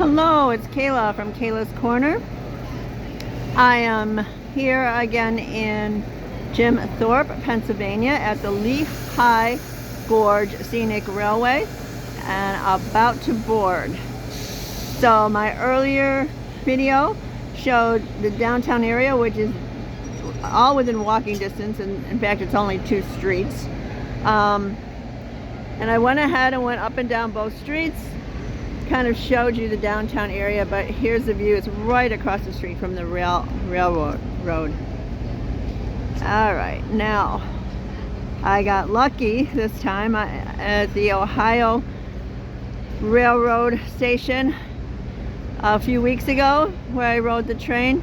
Hello, it's Kaayla from Kayla's Korner. I am here again in Jim Thorpe, Pennsylvania at the Lehigh Gorge Scenic Railway and about to board. So my earlier video showed the downtown area, which is all within walking distance, and in fact it's only 2 streets. And I went ahead and went up and down both streets, kind of showed you the downtown area, but here's the view. It's right across the street from the railroad. All right, now I got lucky this time at the Ohio Railroad station a few weeks ago where I rode the train.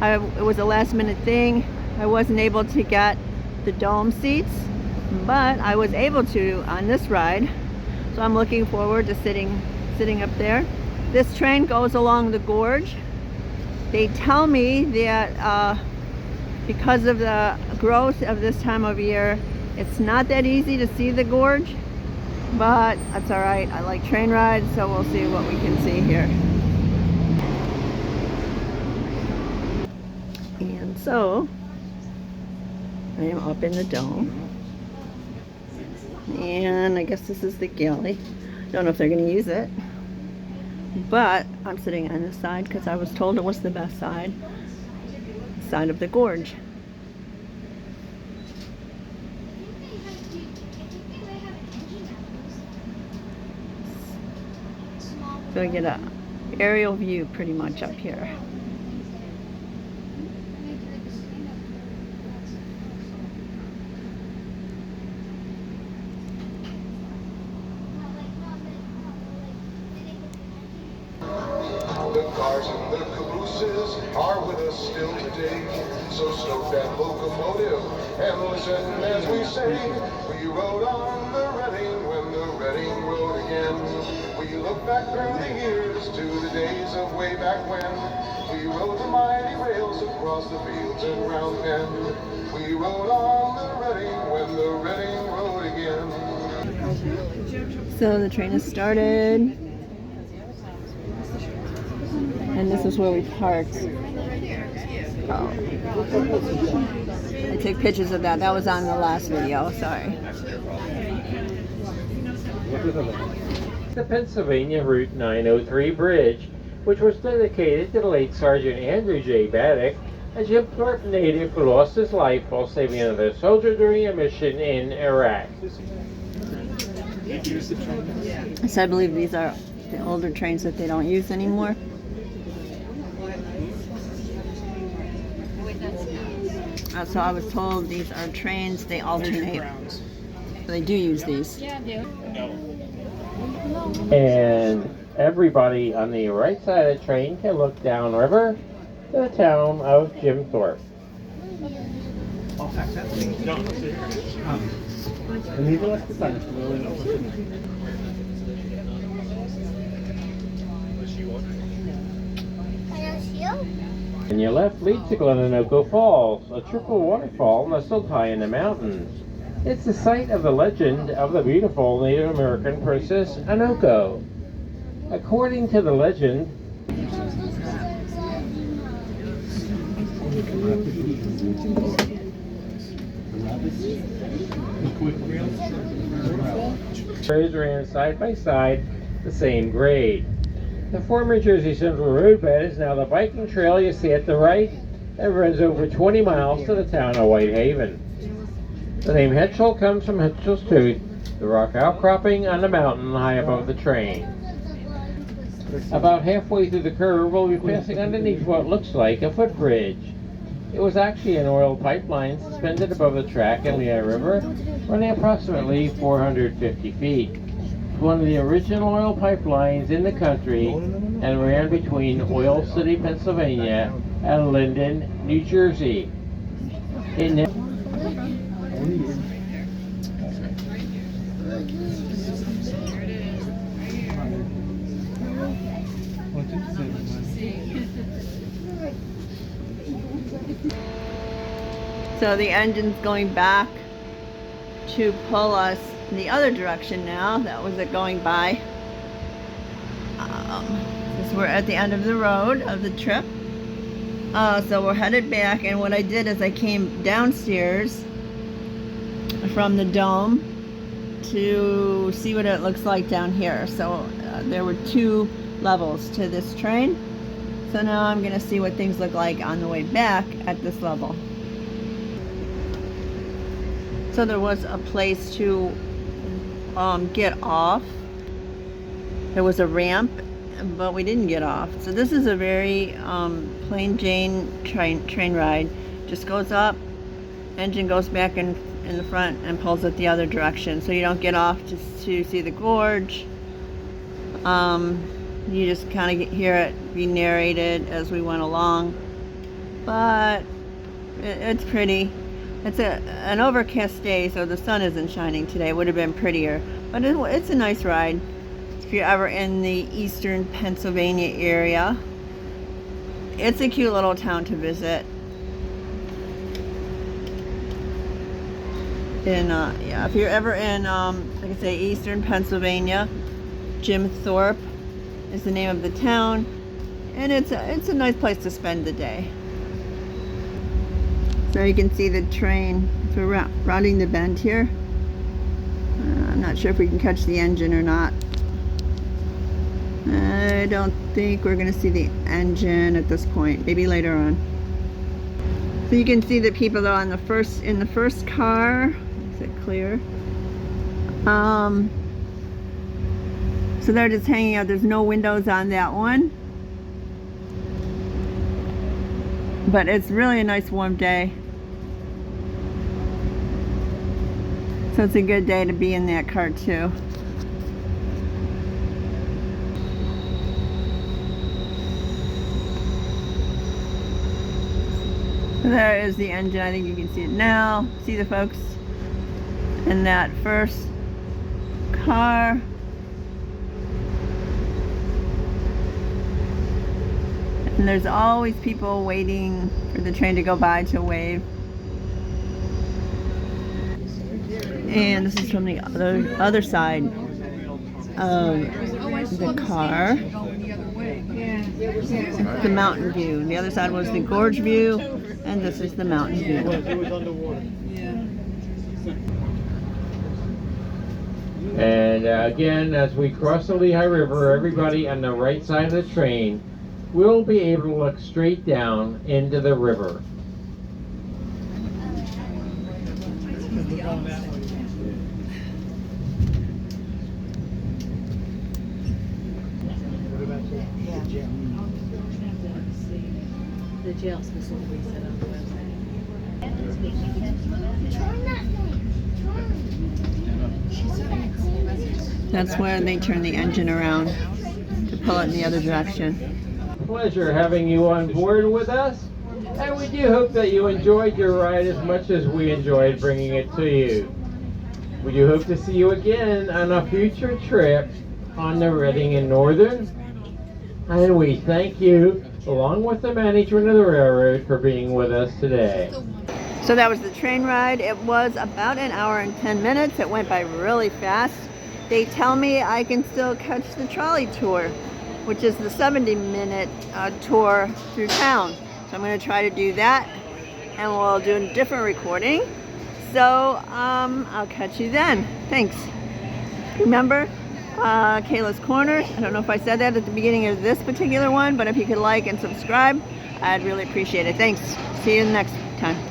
It was a last minute thing. I wasn't able to get the dome seats, but I was able to on this ride. So I'm looking forward to sitting up there. This train goes along the gorge. They tell me that because of the growth of this time of year, it's not that easy to see the gorge, but that's all right. I like train rides, so we'll see what we can see here. And so I am up in the dome, and I guess this is the galley. Don't know if they're going to use it, but I'm sitting on this side because I was told it was the best side of the gorge. So I get an aerial view pretty much up here. The cars and the cabooses are with us still today. So stoke that locomotive and listen as we say. We rode on the Reading when the Reading rode again. We look back through the years to the days of way back when. We rode the mighty rails across the fields and round Penn. We rode on the Reading when the Reading rode again. So the train has started. And this is where we parked. Oh. I took pictures of that. That was on the last video. Sorry. The Pennsylvania Route 903 bridge, which was dedicated to the late Sergeant Andrew J. Baddock, a Jim Thorpe native who lost his life while saving another soldier during a mission in Iraq. So I believe these are the older trains that they don't use anymore. So I was told these are trains, they alternate. So they do use these. And everybody on the right side of the train can look downriver to the town of Jim Thorpe. And your left leads to Glenanoco Falls, a triple waterfall nestled high in the mountains. It's the site of the legend of the beautiful Native American princess Anoko. According to the legend, trains ran side by side the same grade. The former Jersey Central roadbed is now the biking trail you see at the right and runs over 20 miles to the town of Whitehaven. The name Hetchel comes from Hetchel's Tooth, the rock outcropping on the mountain high above the train. About halfway through the curve, we'll be passing underneath what looks like a footbridge. It was actually an oil pipeline suspended above the track in Lehigh River, running approximately 450 feet. One of the original oil pipelines in the country and ran between Oil City, Pennsylvania and Linden, New Jersey. So the engine's going back to pull us in the other direction now. That was it going by. The So we're at the end of the road of the trip. So we're headed back, and what I did is I came downstairs from the dome to see what it looks like down here. So there were 2 levels to this train. So now I'm gonna see what things look like on the way back at this level. So there was a place to get off. There was a ramp, but we didn't get off. So this is a very plain Jane train ride. Just goes up, engine goes back in the front and pulls it the other direction. So you don't get off just to see the gorge. You just kind of hear it be narrated as we went along. But it's pretty. It's an overcast day, so the sun isn't shining today. It would have been prettier. But it's a nice ride. If you're ever in the eastern Pennsylvania area, it's a cute little town to visit. Yeah, if you're ever in, like I say, eastern Pennsylvania, Jim Thorpe is the name of the town, and it's a nice place to spend the day. So you can see the train. So we're rounding the bend here. I'm not sure if we can catch the engine or not. I don't think we're going to see the engine at this point. Maybe later on. So you can see the people are in the first car. Is it clear? So they're just hanging out. There's no windows on that one. But it's really a nice warm day. So it's a good day to be in that car too. There is the engine. I think you can see it now. See the folks in that first car. And there's always people waiting for the train to go by to wave. And this is from the other side of the car. The mountain view. The other side was the gorge view, and this is the mountain view. It was underwater. And again, as we cross the Lehigh River, everybody on the right side of the train will be able to look straight down into the river. The jail specifically set on the website. That's where they turn the engine around to pull it in the other direction. Pleasure having you on board with us, and we do hope that you enjoyed your ride as much as we enjoyed bringing it to you. We do hope to see you again on a future trip on the Reading and Northern, and we thank you, along with the management of the railroad, for being with us today. So that was the train ride. It was about an hour and 10 minutes. It went by really fast. They tell me I can still catch the trolley tour, which is the 70-minute tour through town. So I'm going to try to do that, and we'll do a different recording. So I'll catch you then. Thanks. Remember, Kaayla's Korner. I don't know if I said that at the beginning of this particular one, but if you could like and subscribe, I'd really appreciate it. Thanks. See you next time.